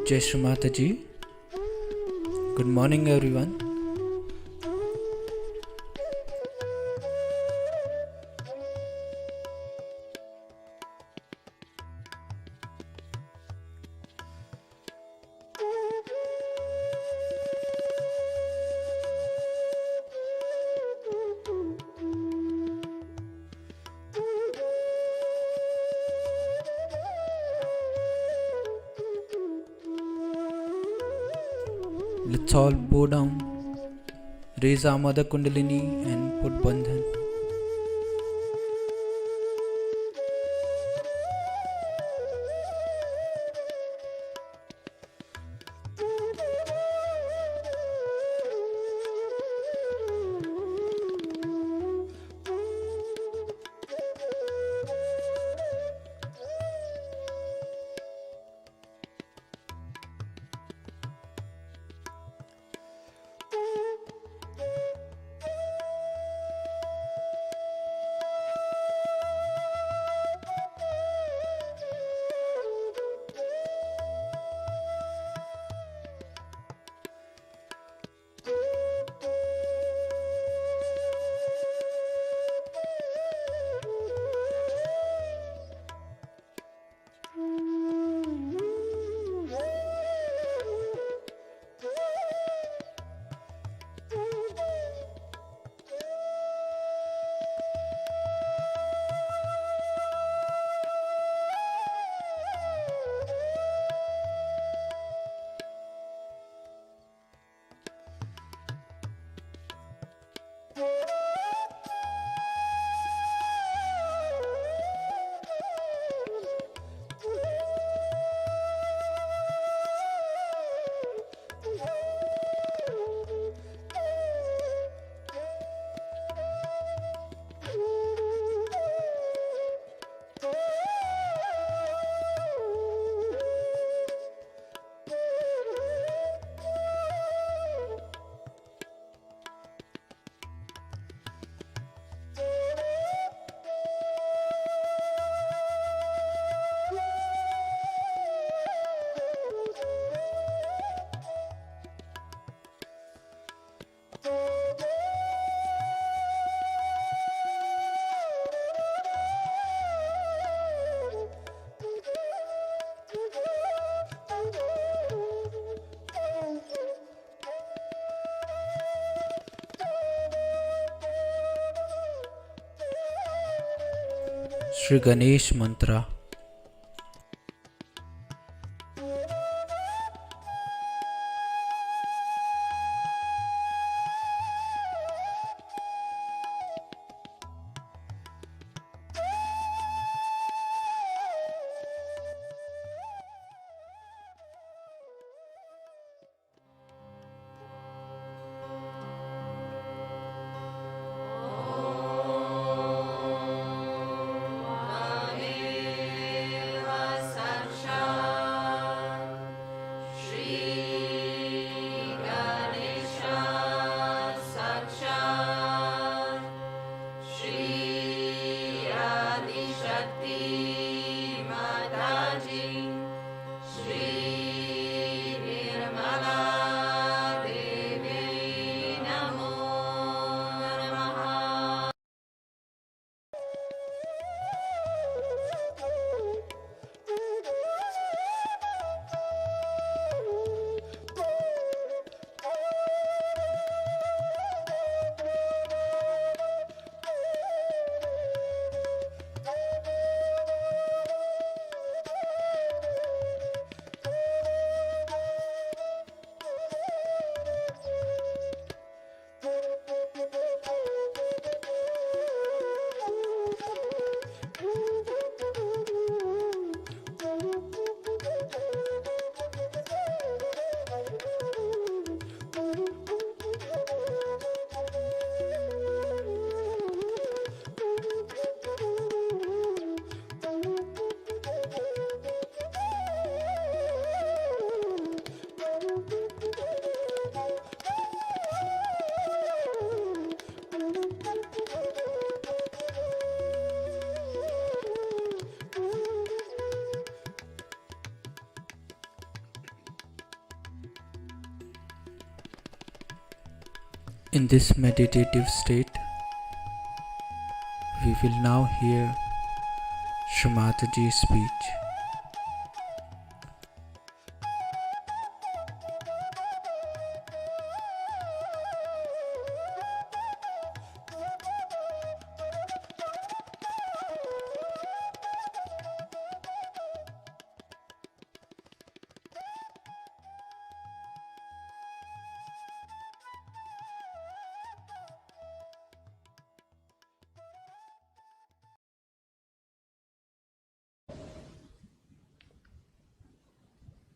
Jai Shri Mataji. Good morning, everyone. Let's all bow down, raise our Mother Kundalini and put Bandhan. Shri Ganesh Mantra. In this meditative state, we will now hear Shri Mataji's speech.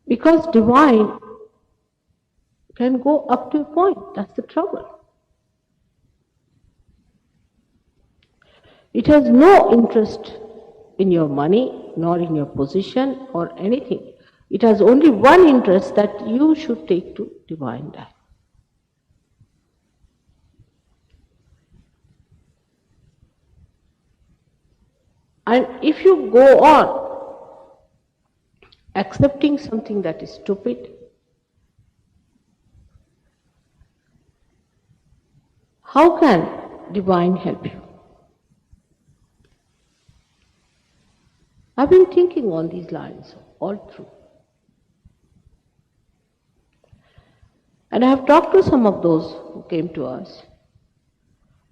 Because divine can go up to a point, that's the trouble. It has no interest in your money, nor in your position, or anything. It has only one interest, that you should take to divine life. And if you go on accepting something that is stupid, how can divine help you? I've been thinking on these lines all through. And I have talked to some of those who came to us.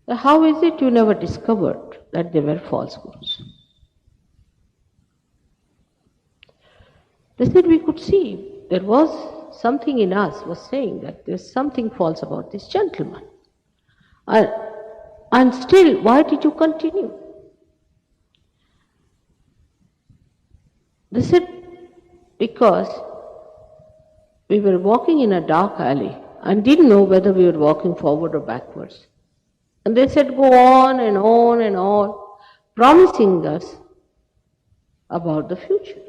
How is it you never discovered that they were false gurus? They said we could see there was something in us was saying that there's something false about this gentleman. And still, why did you continue? They said, because we were walking in a dark alley and didn't know whether we were walking forward or backwards. And they said, go on and on and on, promising us about the future.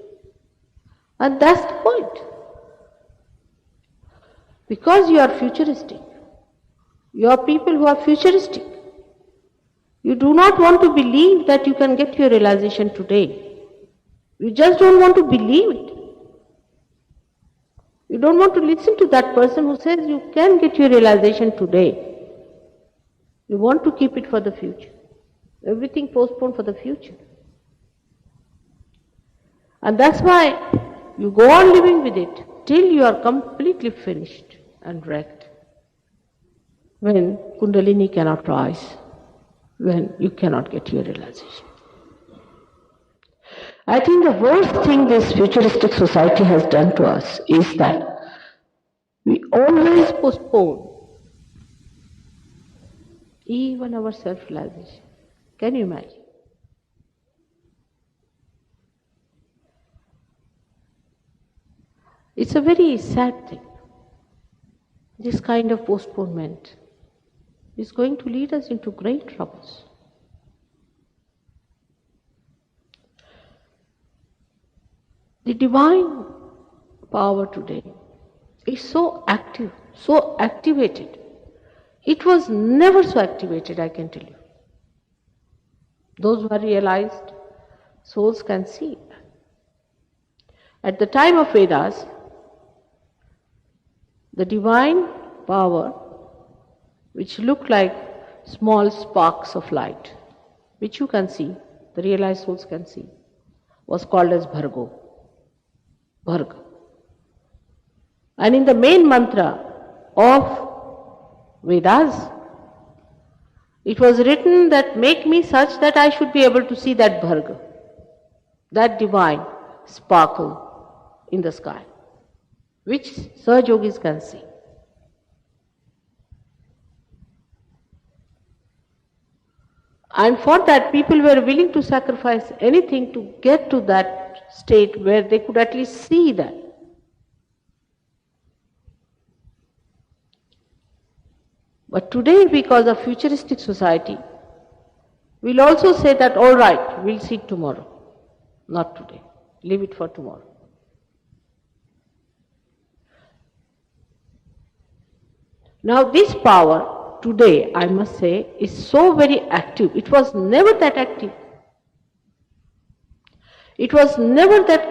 And that's the point. Because you are futuristic, you are people who are futuristic. You do not want to believe that you can get your realization today. You just don't want to believe it. You don't want to listen to that person who says you can get your realization today. You want to keep it for the future. Everything postponed for the future. And that's why you go on living with it till you are completely finished and wrecked. When Kundalini cannot rise, when you cannot get your realization. I think the worst thing this futuristic society has done to us is that we always postpone even our self-realization. Can you imagine? It's a very sad thing. This kind of postponement is going to lead us into great troubles. The divine power today is so active, so activated. It was never so activated, I can tell you. Those who are realized souls can see. At the time of Vedas, the divine power, which looked like small sparks of light, which you can see, the realized souls can see, was called as Bhargo. Bharga. And in the main mantra of Vedas, it was written that make me such that I should be able to see that Bharga, that divine sparkle in the sky, which Sahaj Yogis can see. And for that, people were willing to sacrifice anything to get to that state where they could at least see that. But today, because of futuristic society, we'll also say that, all right, we'll see it tomorrow. Not today. Leave it for tomorrow. Now this power, today, I must say, is so very active. It was never that active. It was never that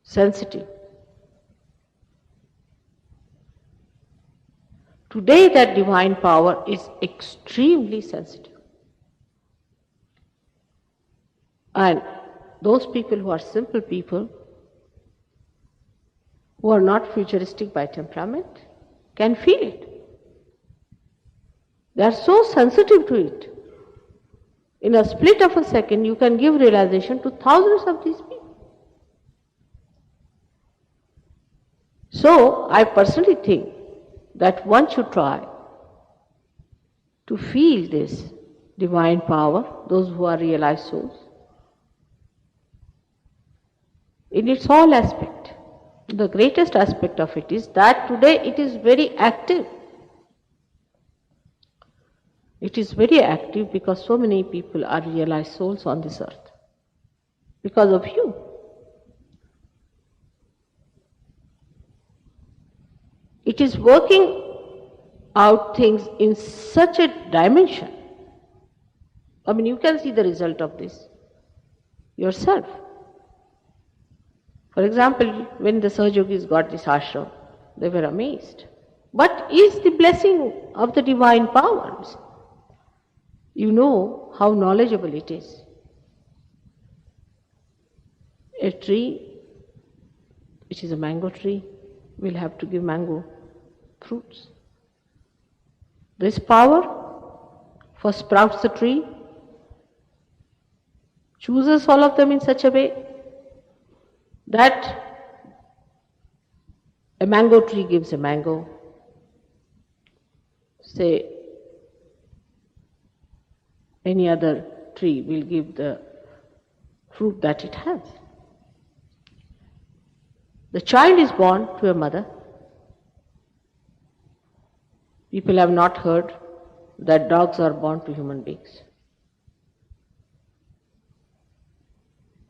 sensitive. Today that divine power is extremely sensitive. And those people who are simple people, who are not futuristic by temperament, can feel it. They are so sensitive to it. In a split of a second, you can give realization to thousands of these people. So, I personally think that one should try to feel this divine power, those who are realized souls, in its all aspect. The greatest aspect of it is that today it is very active. It is very active because so many people are realized souls on this earth. Because of you. It is working out things in such a dimension. I mean, you can see the result of this yourself. For example, when the Sahajogis got this ashram, they were amazed. What is the blessing of the divine powers? You know how knowledgeable it is. A tree, which is a mango tree, will have to give mango fruits. This power first sprouts the tree, chooses all of them in such a way that a mango tree gives a mango, say any other tree will give the fruit that it has. The child is born to a mother. People have not heard that dogs are born to human beings.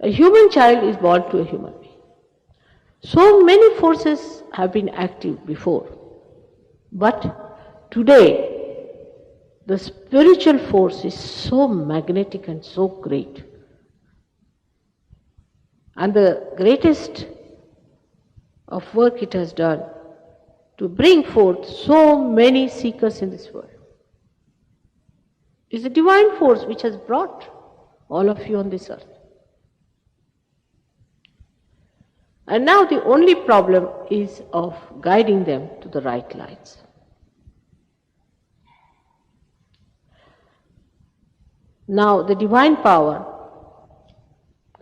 A human child is born to a human being. So many forces have been active before, but today the spiritual force is so magnetic and so great. And the greatest of work it has done to bring forth so many seekers in this world is the divine force which has brought all of you on this earth. And now the only problem is of guiding them to the right lines. Now the divine power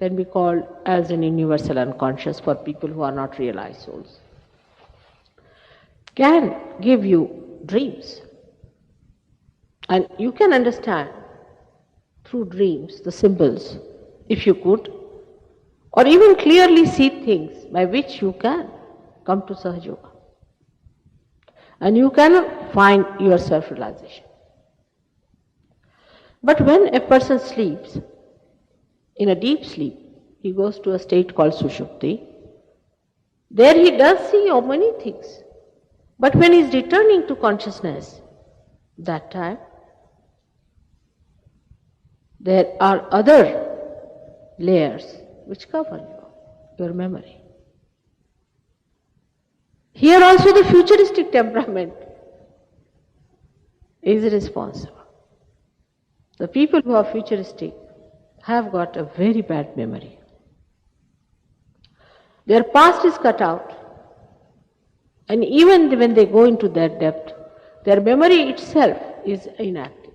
can be called as an universal unconscious for people who are not realized souls. Can give you dreams. And you can understand through dreams the symbols, if you could, or even clearly see things by which you can come to Sahaja. And you can find your self-realization. But when a person sleeps, in a deep sleep, he goes to a state called Sushupti. There he does see many things. But when he is returning to consciousness, that time, there are other layers which cover you, your memory. Here also the futuristic temperament is responsible. The people who are futuristic have got a very bad memory. Their past is cut out, and even when they go into their depth, their memory itself is inactive.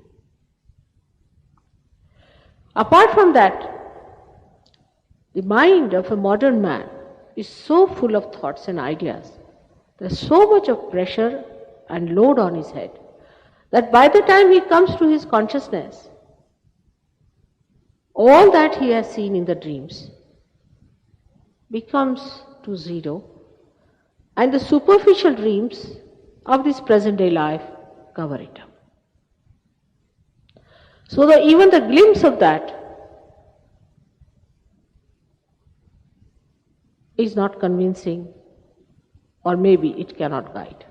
Apart from that, the mind of a modern man is so full of thoughts and ideas. There's so much of pressure and load on his head that by the time he comes to his consciousness, all that he has seen in the dreams becomes to zero, and the superficial dreams of this present day life cover it up. So that even the glimpse of that is not convincing, or maybe it cannot guide.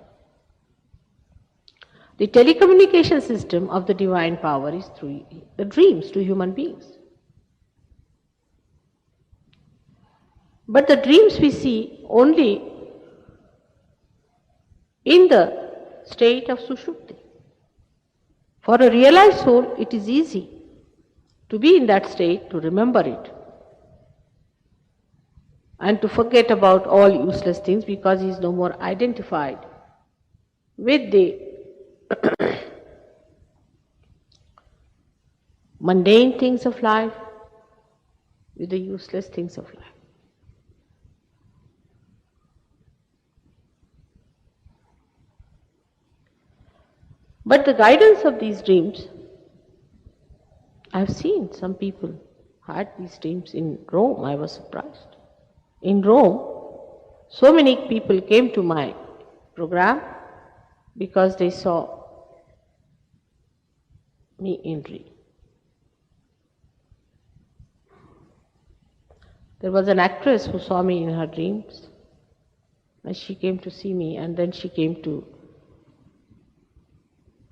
The telecommunication system of the divine power is through the dreams to human beings. But the dreams we see only in the state of Sushupti. For a realized soul, it is easy to be in that state, to remember it, and to forget about all useless things because he is no more identified with the mundane things of life, with the useless things of life. But the guidance of these dreams, I have seen some people had these dreams in Rome. I was surprised. In Rome, so many people came to my program because they saw me in dream. There was an actress who saw me in her dreams, and she came to see me, and then she came to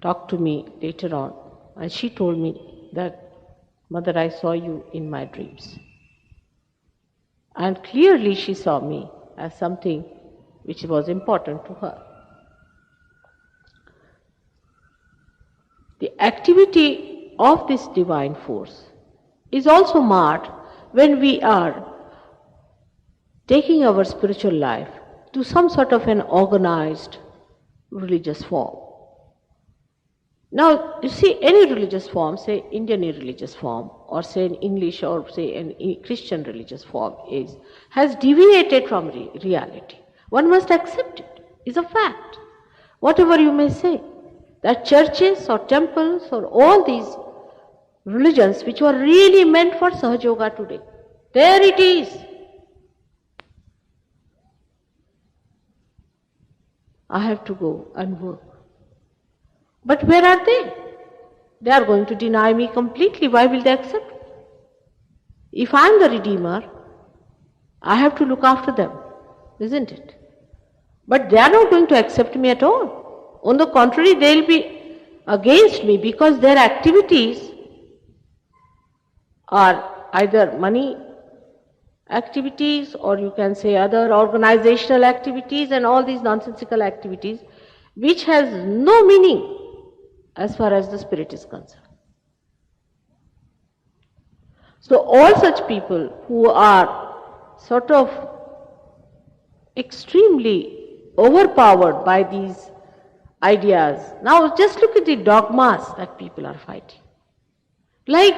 talk to me later on, and she told me that, Mother, I saw you in my dreams. And clearly she saw me as something which was important to her. The activity of this divine force is also marked when we are taking our spiritual life to some sort of an organized religious form. Now, you see, any religious form, say Indian religious form, or say in English, or say an Christian religious form, has deviated from reality. One must accept it. It's a fact. Whatever you may say, that churches or temples or all these religions which were really meant for Sahaja Yoga today, there it is. I have to go and work. But where are they? They are going to deny me completely. Why will they accept me? If I am the Redeemer, I have to look after them, isn't it? But they are not going to accept me at all. On the contrary, they will be against me because their activities are either money activities, or you can say other organizational activities and all these nonsensical activities which has no meaning as far as the spirit is concerned. So all such people who are sort of extremely overpowered by these ideas, now just look at the dogmas that people are fighting. Like,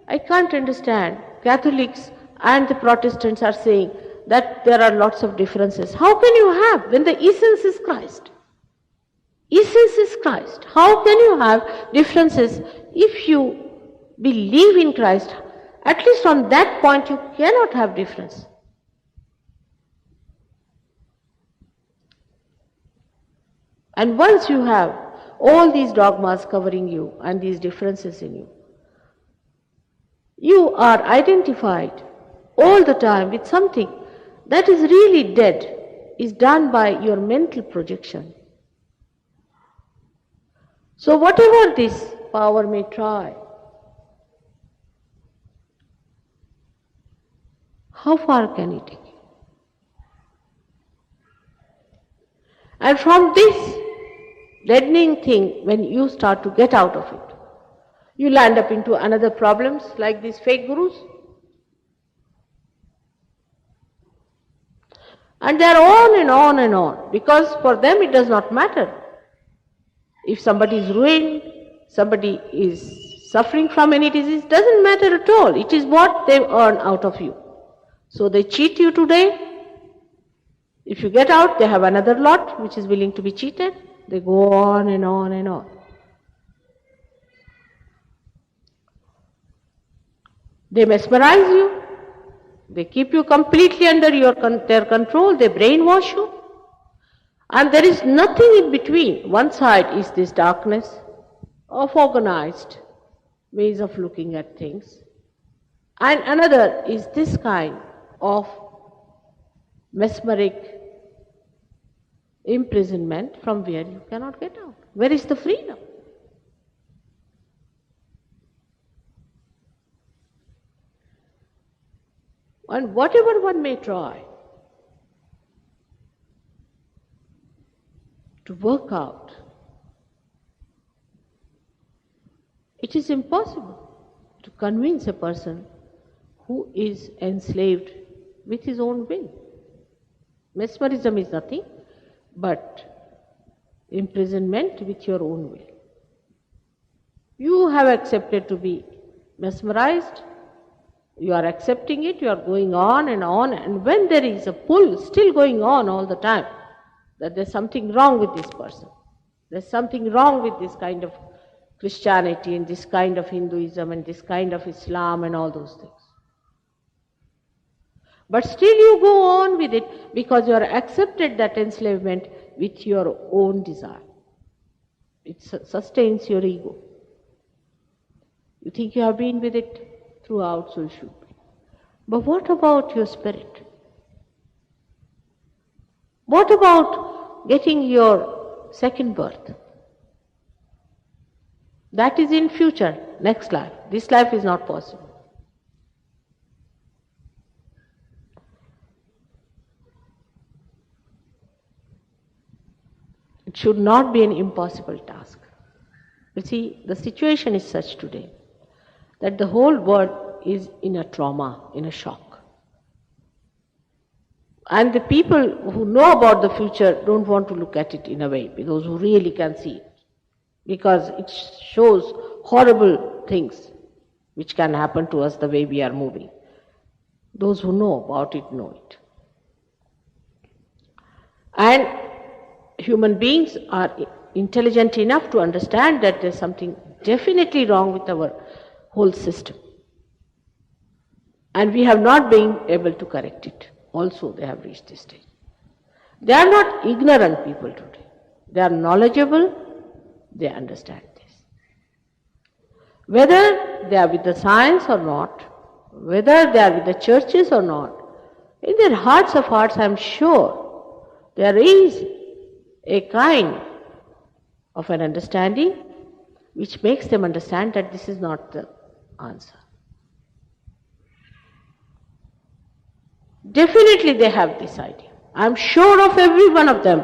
I can't understand, Catholics and the Protestants are saying that there are lots of differences. How can you have when the essence is Christ? Essence is Christ. How can you have differences if you believe in Christ? At least on that point you cannot have difference. And once you have all these dogmas covering you and these differences in you, you are identified all the time with something that is really dead, is done by your mental projection. So whatever this power may try, how far can it take you? And from this deadening thing, when you start to get out of it, you land up into another problems like these fake gurus. And they are on and on and on, because for them it does not matter. If somebody is ruined, somebody is suffering from any disease, doesn't matter at all. It is what they earn out of you. So they cheat you today. If you get out, they have another lot which is willing to be cheated. They go on and on and on. They mesmerize you. They keep you completely under their control. They brainwash you. And there is nothing in between. One side is this darkness of organized ways of looking at things, and another is this kind of mesmeric imprisonment from where you cannot get out. Where is the freedom? And whatever one may try to work out It is impossible to convince a person who is enslaved with his own will. Mesmerism is nothing but imprisonment with your own will. You have accepted to be mesmerized, you are accepting it, you are going on, and when there is a pull still going on all the time, that there's something wrong with this person, there's something wrong with this kind of Christianity and this kind of Hinduism and this kind of Islam and all those things. But still you go on with it because you are accepted that enslavement with your own desire. It sustains your ego. You think you have been with it throughout, so you should be. But what about your spirit? What about getting your second birth? That is in future, next life. This life is not possible. It should not be an impossible task. You see, the situation is such today that the whole world is in a trauma, in a shock. And the people who know about the future don't want to look at it in a way, those who really can see it. Because it shows horrible things which can happen to us the way we are moving. Those who know about it know it. And human beings are intelligent enough to understand that there's something definitely wrong with our whole system. And we have not been able to correct it. Also, they have reached this stage. They are not ignorant people today. They are knowledgeable, they understand this. Whether they are with the science or not, whether they are with the churches or not, in their hearts of hearts, I am sure there is a kind of an understanding which makes them understand that this is not the answer. Definitely they have this idea. I am sure of every one of them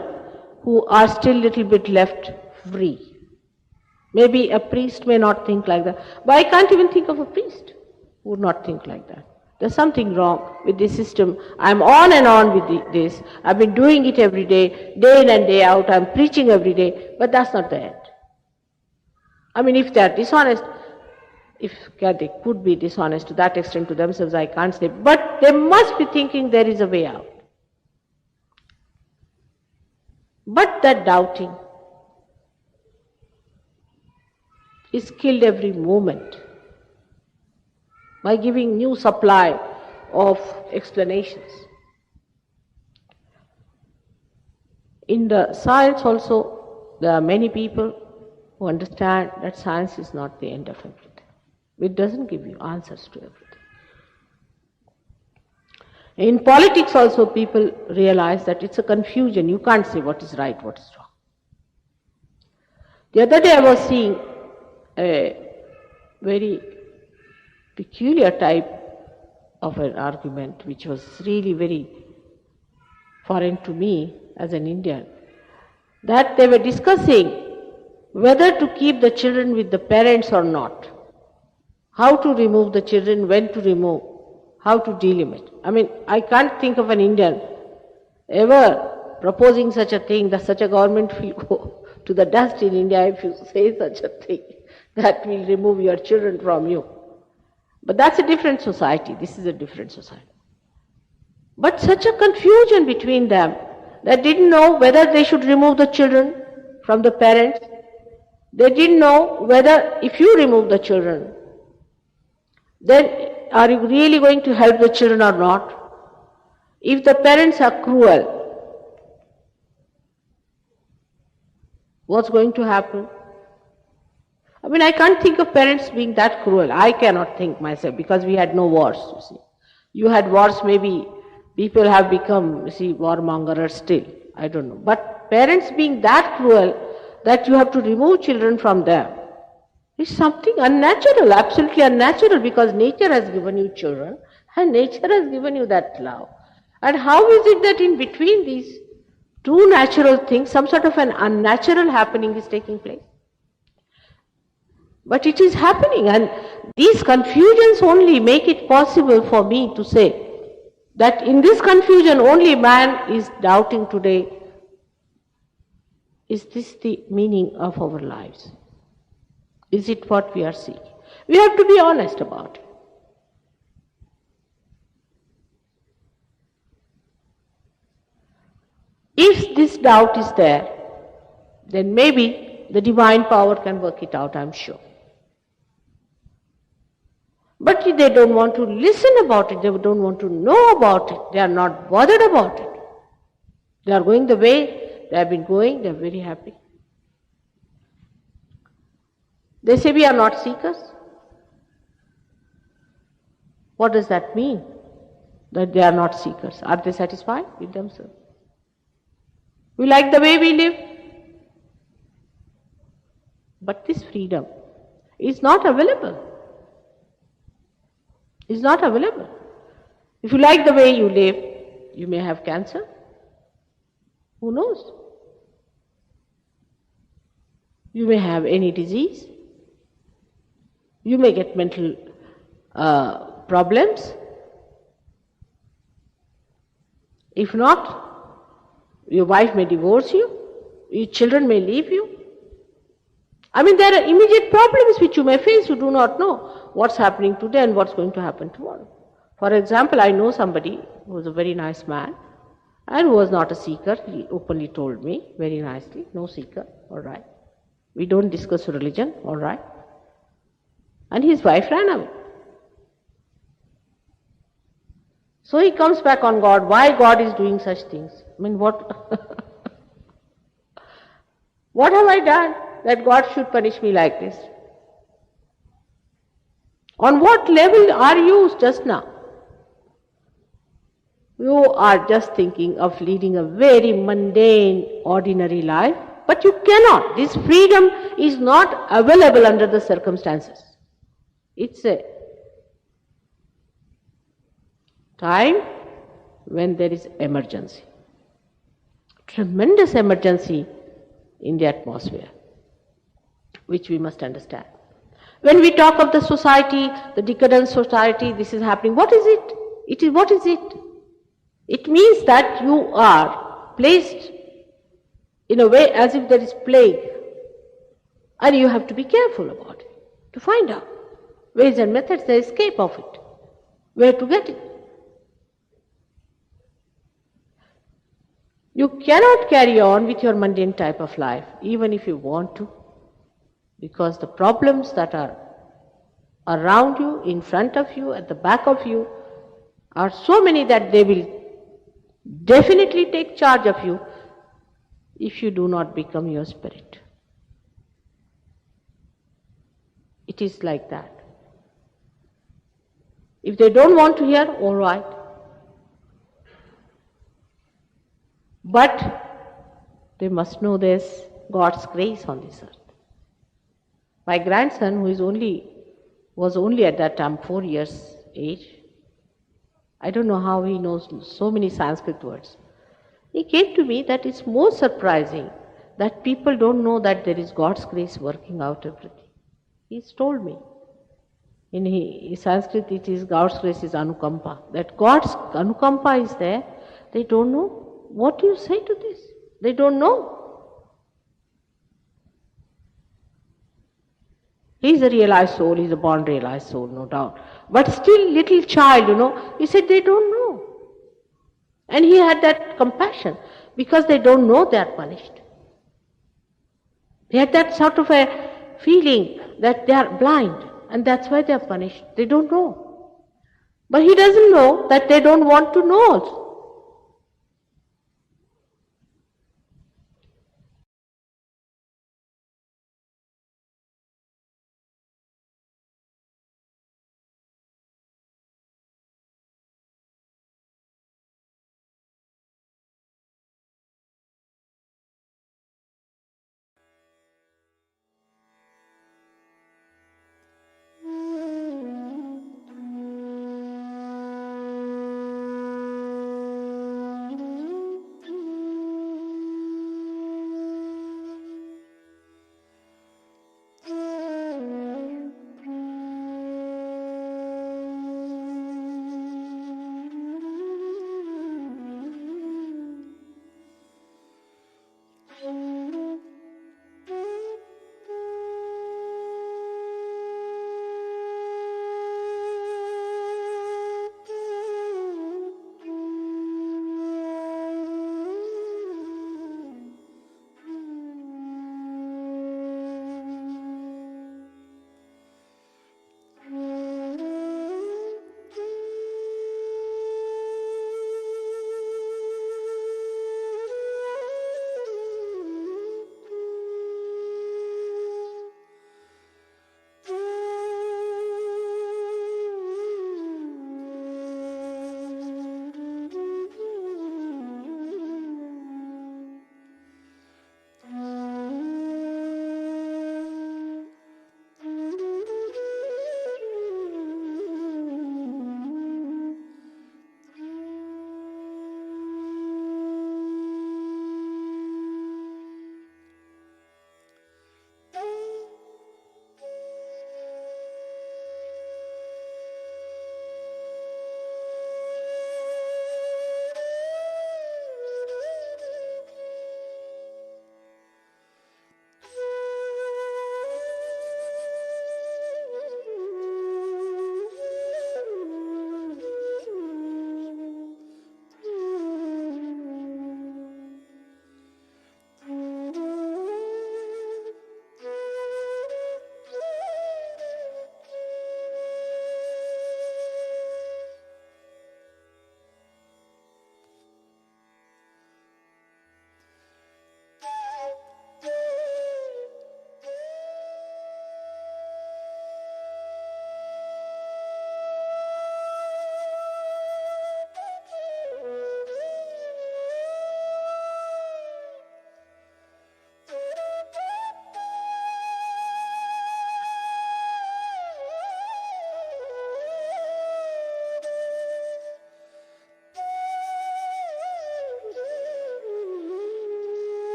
who are still little bit left free. Maybe a priest may not think like that, but I can't even think of a priest who would not think like that. There's something wrong with this system. I'm on and on with this. I've been doing it every day in and day out. I'm preaching every day, but that's not the end. I mean, if they are dishonest, if they could be dishonest to that extent to themselves, I can't say, but they must be thinking there is a way out. But that doubting is killed every moment by giving new supply of explanations. In the science also, there are many people who understand that science is not the end of everything. It doesn't give you answers to everything. In politics also, people realize that it's a confusion. You can't say what is right, what is wrong. The other day I was seeing a very peculiar type of an argument which was really very foreign to me as an Indian, that they were discussing whether to keep the children with the parents or not, how to remove the children, when to remove, how to delimit. I mean, I can't think of an Indian ever proposing such a thing, that such a government will go to the dust in India if you say such a thing, that will remove your children from you. But that's a different society. This is a different society. But such a confusion between them, that didn't know whether they should remove the children from the parents. They didn't know whether if you remove the children, then are you really going to help the children or not? If the parents are cruel, what's going to happen? I mean, I can't think of parents being that cruel. I cannot think myself, because we had no wars, you see. You had wars, maybe people have become, you see, warmongers still. I don't know. But parents being that cruel that you have to remove children from them is something unnatural, absolutely unnatural, because nature has given you children and nature has given you that love. And how is it that in between these two natural things, some sort of an unnatural happening is taking place? But it is happening, and these confusions only make it possible for me to say that in this confusion only man is doubting today, is this the meaning of our lives? Is it what we are seeking? We have to be honest about it. If this doubt is there, then maybe the divine power can work it out, I'm sure. But they don't want to listen about it, they don't want to know about it, they are not bothered about it. They are going the way they have been going, they are very happy. They say we are not seekers. What does that mean? That they are not seekers. Are they satisfied with themselves? We like the way we live. But this freedom is not available. Is not available. If you like the way you live, you may have cancer. Who knows? You may have any disease. You may get mental problems. If not, your wife may divorce you, your children may leave you. I mean, there are immediate problems which you may face. You do not know what's happening today and what's going to happen tomorrow. For example, I know somebody who was a very nice man and who was not a seeker. He openly told me very nicely, no seeker, all right. We don't discuss religion, all right. And his wife ran away. So he comes back on God. Why God is doing such things? I mean, what? What have I done that God should punish me like this? On what level are you just now? You are just thinking of leading a very mundane, ordinary life, but you cannot. This freedom is not available under the circumstances. It's a time when there is emergency. Tremendous emergency in the atmosphere, which we must understand. When we talk of the society, the decadent society, this is happening, what is it? What is it? It means that you are placed in a way as if there is plague, and you have to be careful about it, to find out ways and methods, the escape of it, where to get it. You cannot carry on with your mundane type of life, even if you want to, because the problems that are around you, in front of you, at the back of you, are so many that they will definitely take charge of you if you do not become your spirit. It is like that. If they don't want to hear, all right. But they must know there's God's grace on this earth. My grandson, who was only at that time 4 years age, I don't know how he knows so many Sanskrit words. He came to me that it's more surprising that people don't know that there is God's grace working out everything. He's told me. In Sanskrit, it is God's grace is Anukampa. That God's Anukampa is there. They don't know. What do you say to this? They don't know. He's a realized soul, he's a born realized soul, no doubt. But still little child, he said they don't know. And he had that compassion because they don't know they are punished. They had that sort of a feeling that they are blind and that's why they are punished. They don't know. But he doesn't know that they don't want to know also.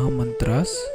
Maha Mantras.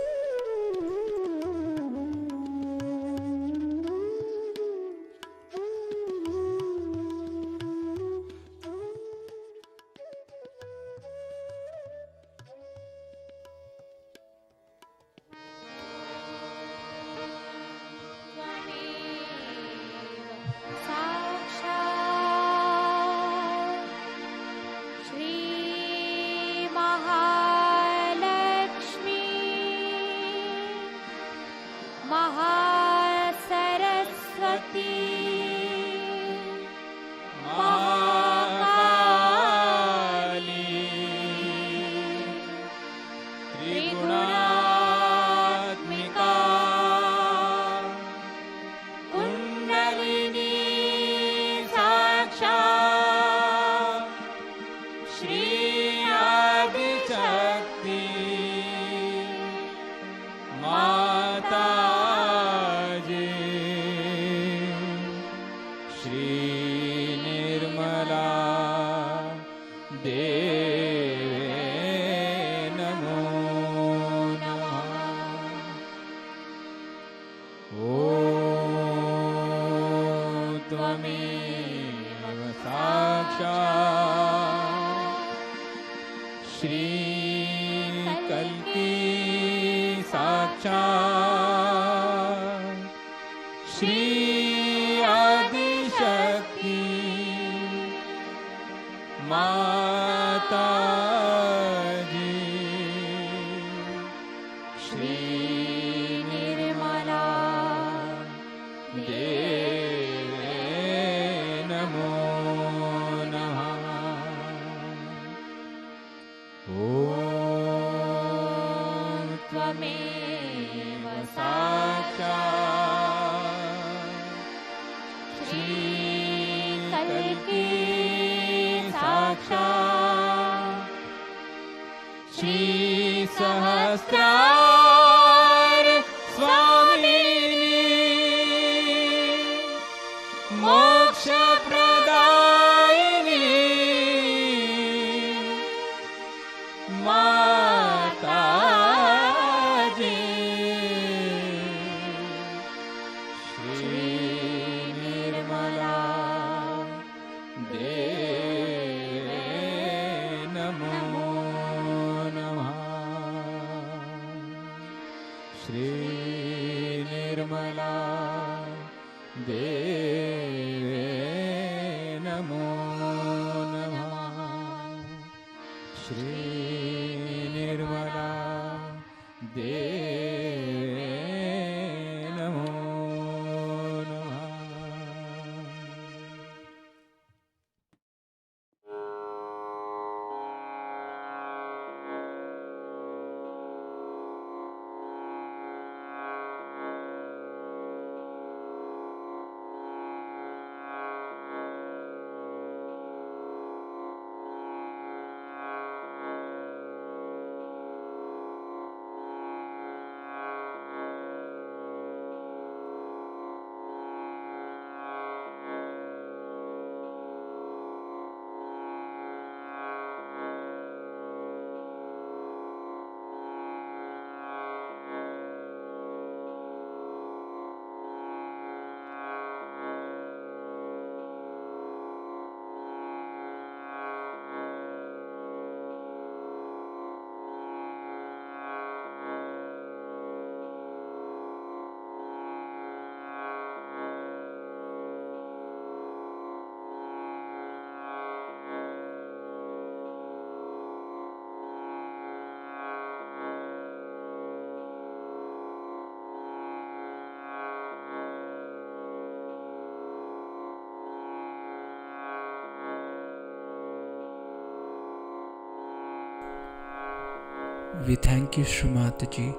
We thank you, Srimataji,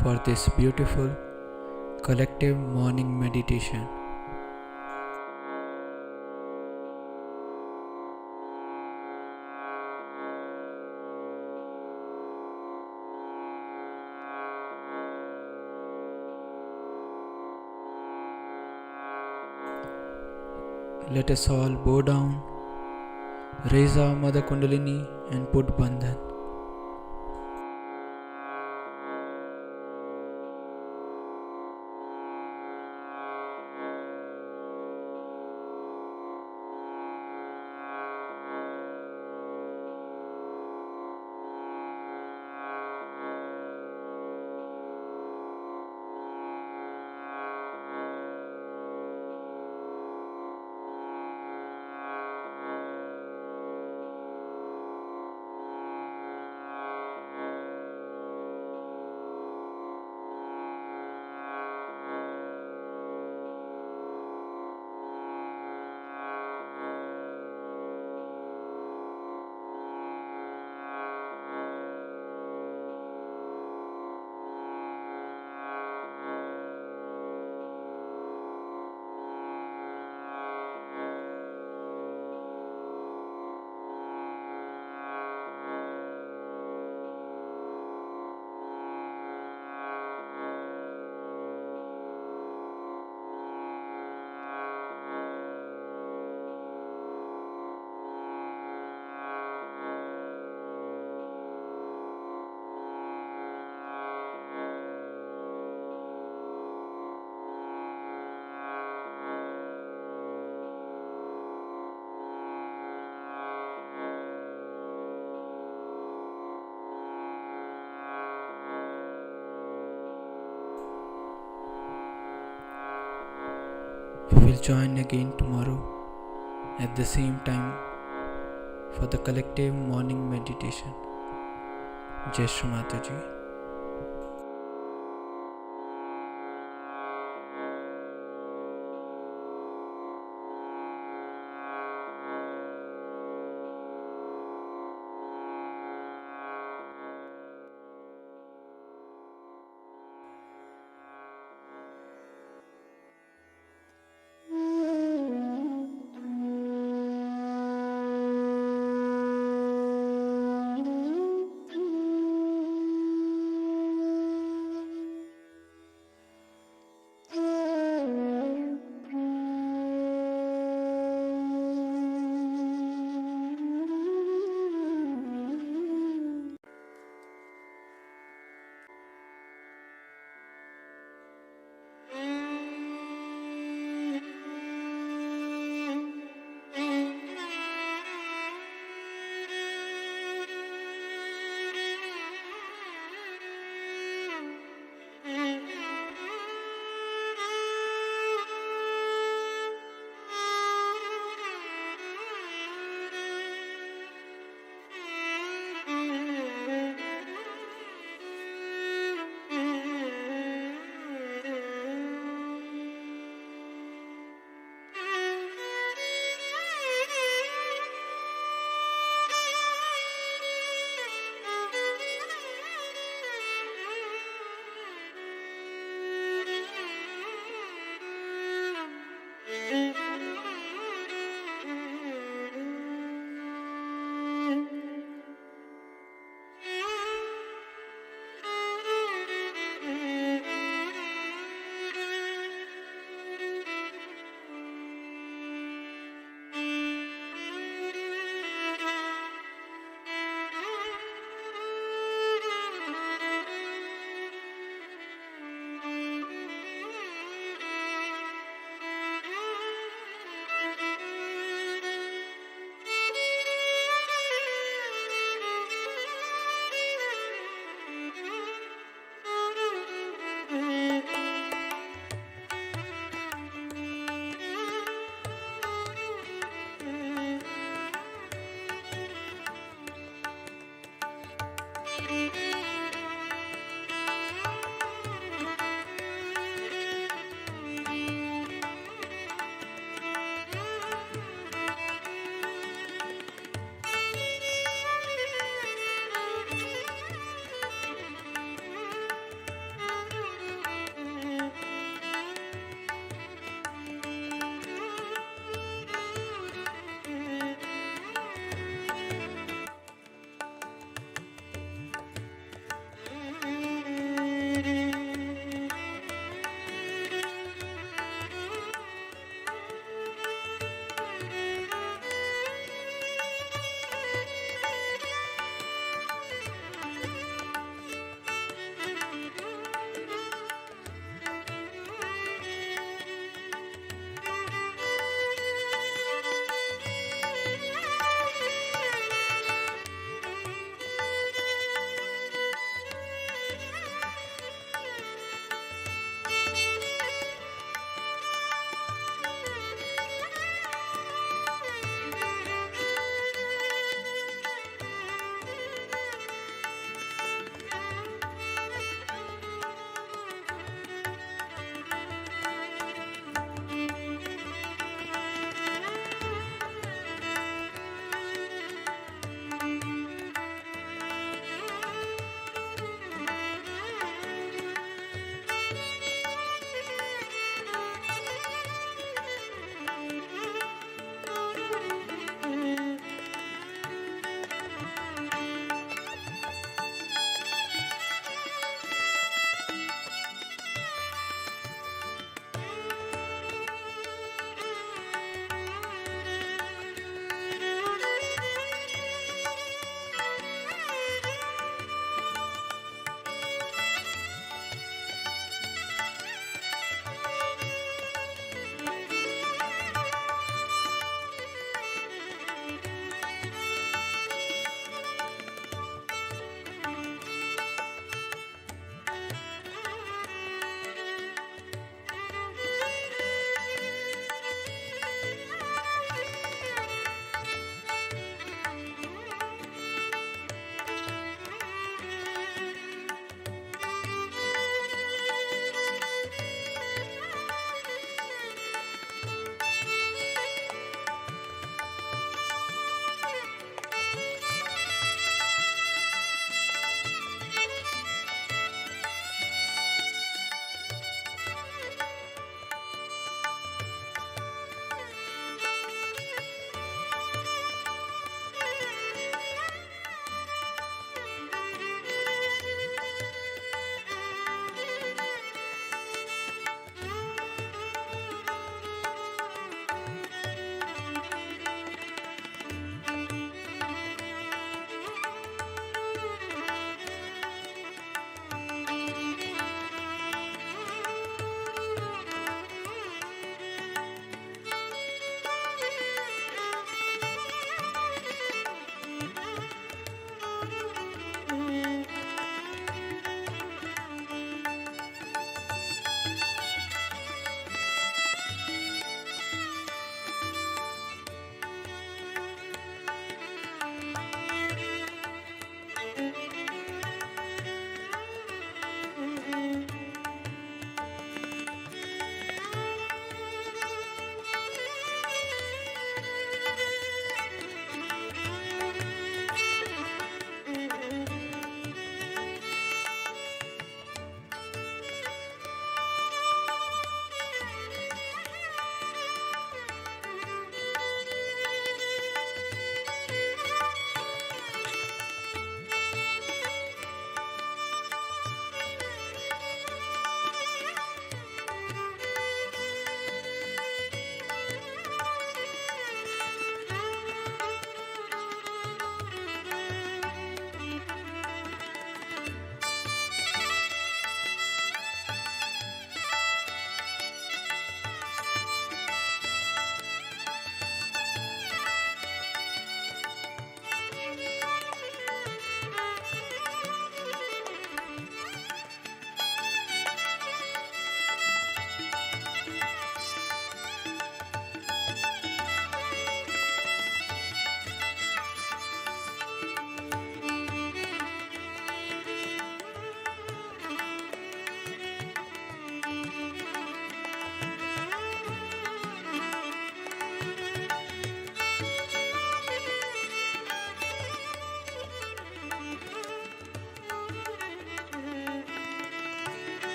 for this beautiful collective morning meditation. Let us all bow down, raise our Mother Kundalini and put Bandhan. We'll join again tomorrow at the same time for the collective morning meditation. Jai Shri Mataji.